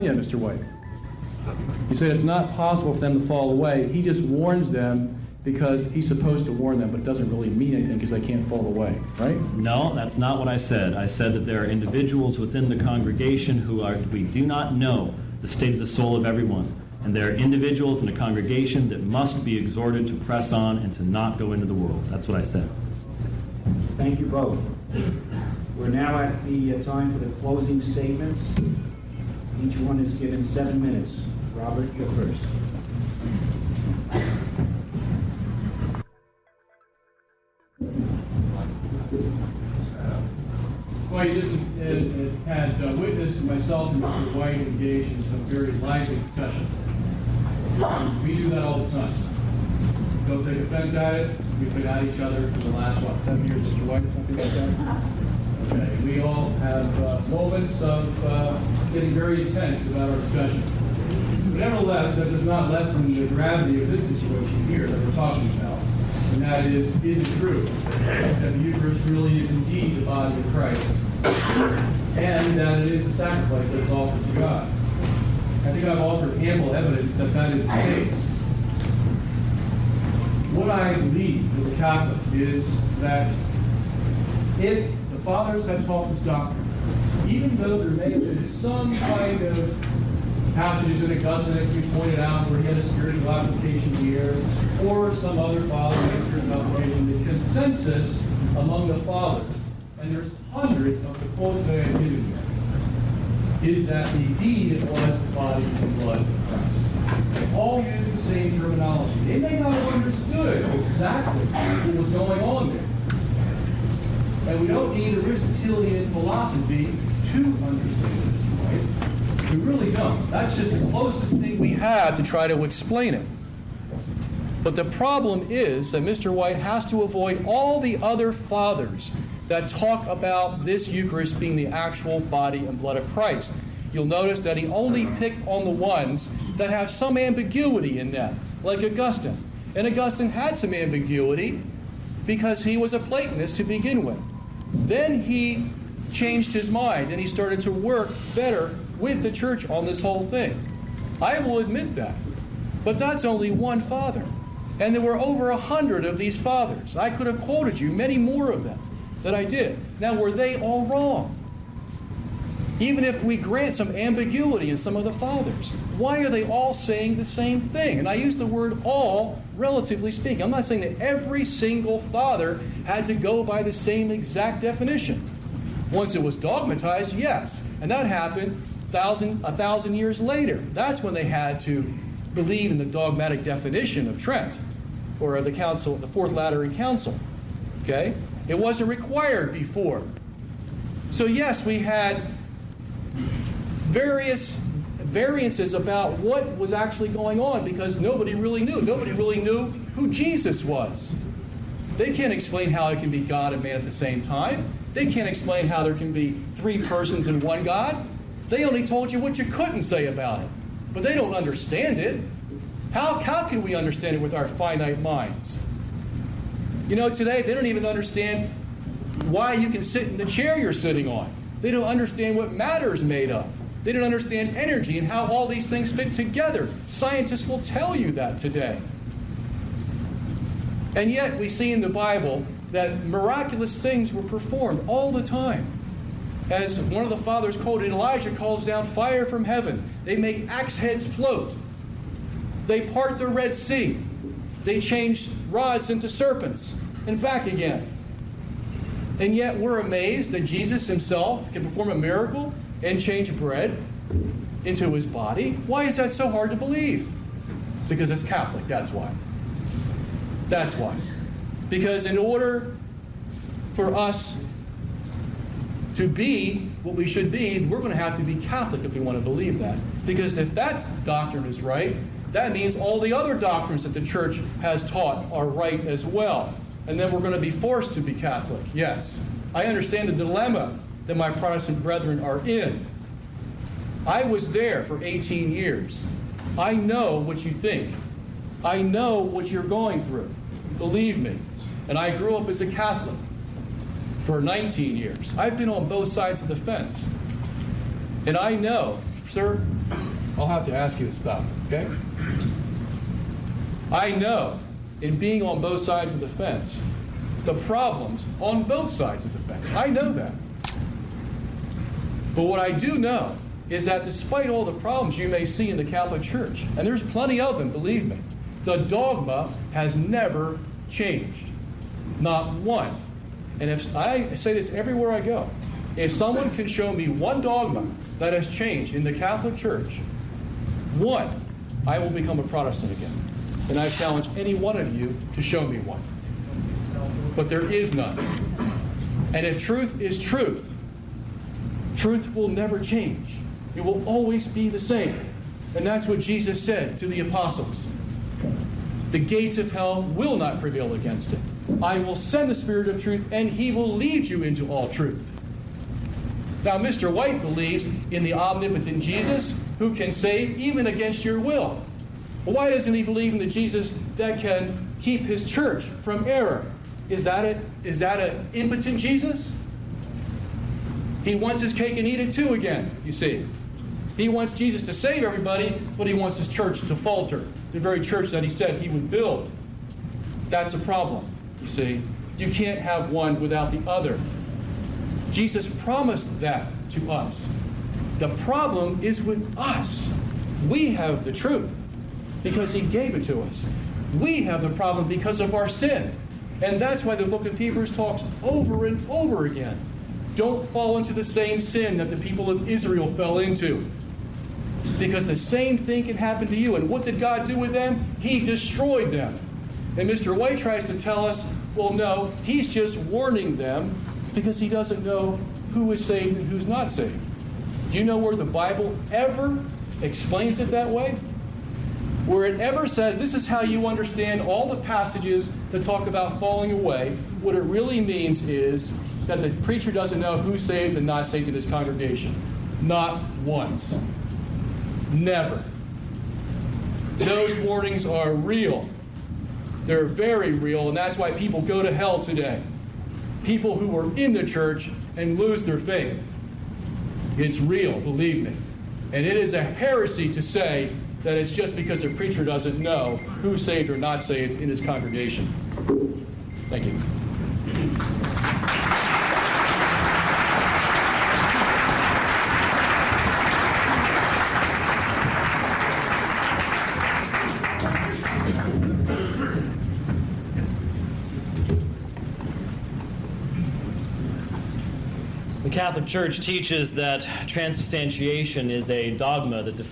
Yeah, Mr. White. You said it's not possible for them to fall away. He just warns them because he's supposed to warn them, but it doesn't really mean anything because they can't fall away, right? No, that's not what I said. I said that there are individuals within the congregation we do not know the state of the soul of everyone. And there are individuals in the congregation that must be exhorted to press on and to not go into the world. That's what I said. Thank you both. We're now at the time for the closing statements. Each one is given 7 minutes. Robert, you're first. Well, you just had witnessed myself and Mr. White engaged in some very lively discussion. We do that all the time. Don't take offense at it. We've been at each other for the last, 7 years, Mr. White, something like that? Okay. We all have moments of getting very intense about our discussion. But nevertheless, that does not lessen the gravity of this situation here that we're talking about. And that is it true that the Eucharist really is indeed the body of Christ? And that it is a sacrifice that's offered to God. I think I've offered ample evidence that that is the case. What I believe as a Catholic is that if the Fathers had taught this doctrine, even though there may have been some kind of passages in Augustine that you pointed out where he had a spiritual application here, or some other father had a spiritual application, the consensus among the Fathers, and there's hundreds of the quotes that I have given here, is that indeed it was the body and blood of Christ. They all use the same terminology. They may not have understood exactly what was going on there. And we don't need Aristotelian philosophy to understand this, right? We really don't. That's just the closest thing we have to try to explain it. But the problem is that Mr. White has to avoid all the other fathers that talk about this Eucharist being the actual body and blood of Christ. You'll notice that he only picked on the ones that have some ambiguity in them, like Augustine. And Augustine had some ambiguity because he was a Platonist to begin with. Then he changed his mind and he started to work better with the church on this whole thing. I will admit that. But that's only one father. And there were over 100 of these fathers. I could have quoted you many more of them that I did. Now, were they all wrong? Even if we grant some ambiguity in some of the fathers, why are they all saying the same thing? And I use the word all, relatively speaking. I'm not saying that every single father had to go by the same exact definition. Once it was dogmatized, yes. And that happened a thousand years later. That's when they had to believe in the dogmatic definition of Trent, or of the Council, the Fourth Lateran Council. Okay? It wasn't required before. So yes, we had various variances about what was actually going on because nobody really knew. Nobody really knew who Jesus was. They can't explain how it can be God and man at the same time. They can't explain how there can be three persons in one God. They only told you what you couldn't say about it. But they don't understand it. How can we understand it with our finite minds? You know, today they don't even understand why you can sit in the chair you're sitting on. They don't understand what matter is made of. They don't understand energy and how all these things fit together. Scientists will tell you that today. And yet we see in the Bible that miraculous things were performed all the time. As one of the fathers quoted, Elijah calls down fire from heaven. They make axe heads float. They part the Red Sea. They change rods into serpents and back again. And yet we're amazed that Jesus himself can perform a miracle and change bread into his body. Why is that so hard to believe? Because it's Catholic, that's why. That's why. Because in order for us to be what we should be, we're going to have to be Catholic if we want to believe that. Because if that doctrine is right, that means all the other doctrines that the church has taught are right as well. And then we're going to be forced to be Catholic. Yes. I understand the dilemma that my Protestant brethren are in. I was there for 18 years. I know what you think. I know what you're going through. Believe me. And I grew up as a Catholic for 19 years. I've been on both sides of the fence. And I know sir, I'll have to ask you to stop, okay? I know, in being on both sides of the fence, the problems on both sides of the fence. I know that. But what I do know is that despite all the problems you may see in the Catholic Church, and there's plenty of them, believe me, the dogma has never changed. Not one. And if I say this everywhere I go, if someone can show me one dogma that has changed in the Catholic Church, one, I will become a Protestant again. And I challenge any one of you to show me one. But there is none. And if truth is truth, truth will never change. It will always be the same. And that's what Jesus said to the apostles. The gates of hell will not prevail against it. I will send the Spirit of truth, and He will lead you into all truth. Now, Mr. White believes in the omnipotent Jesus who can save even against your will. Well, why doesn't he believe in the Jesus that can keep his church from error? Is that an impotent Jesus? He wants his cake and eat it too again, you see. He wants Jesus to save everybody, but he wants his church to falter. The very church that he said he would build. That's a problem, you see. You can't have one without the other. Jesus promised that to us. The problem is with us. We have the truth because he gave it to us. We have the problem because of our sin. And that's why the book of Hebrews talks over and over again. Don't fall into the same sin that the people of Israel fell into. Because the same thing can happen to you. And what did God do with them? He destroyed them. And Mr. White tries to tell us, well, no, he's just warning them because he doesn't know who is saved and who's not saved. Do you know where the Bible ever explains it that way? Where it ever says, this is how you understand all the passages that talk about falling away, what it really means is that the preacher doesn't know who's saved and not saved in his congregation. Not once. Never. Those warnings are real. They're very real, and that's why people go to hell today. People who are in the church and lose their faith. It's real, believe me. And it is a heresy to say that it's just because the preacher doesn't know who's saved or not saved in his congregation. Thank you. The Catholic Church teaches that transubstantiation is a dogma that defines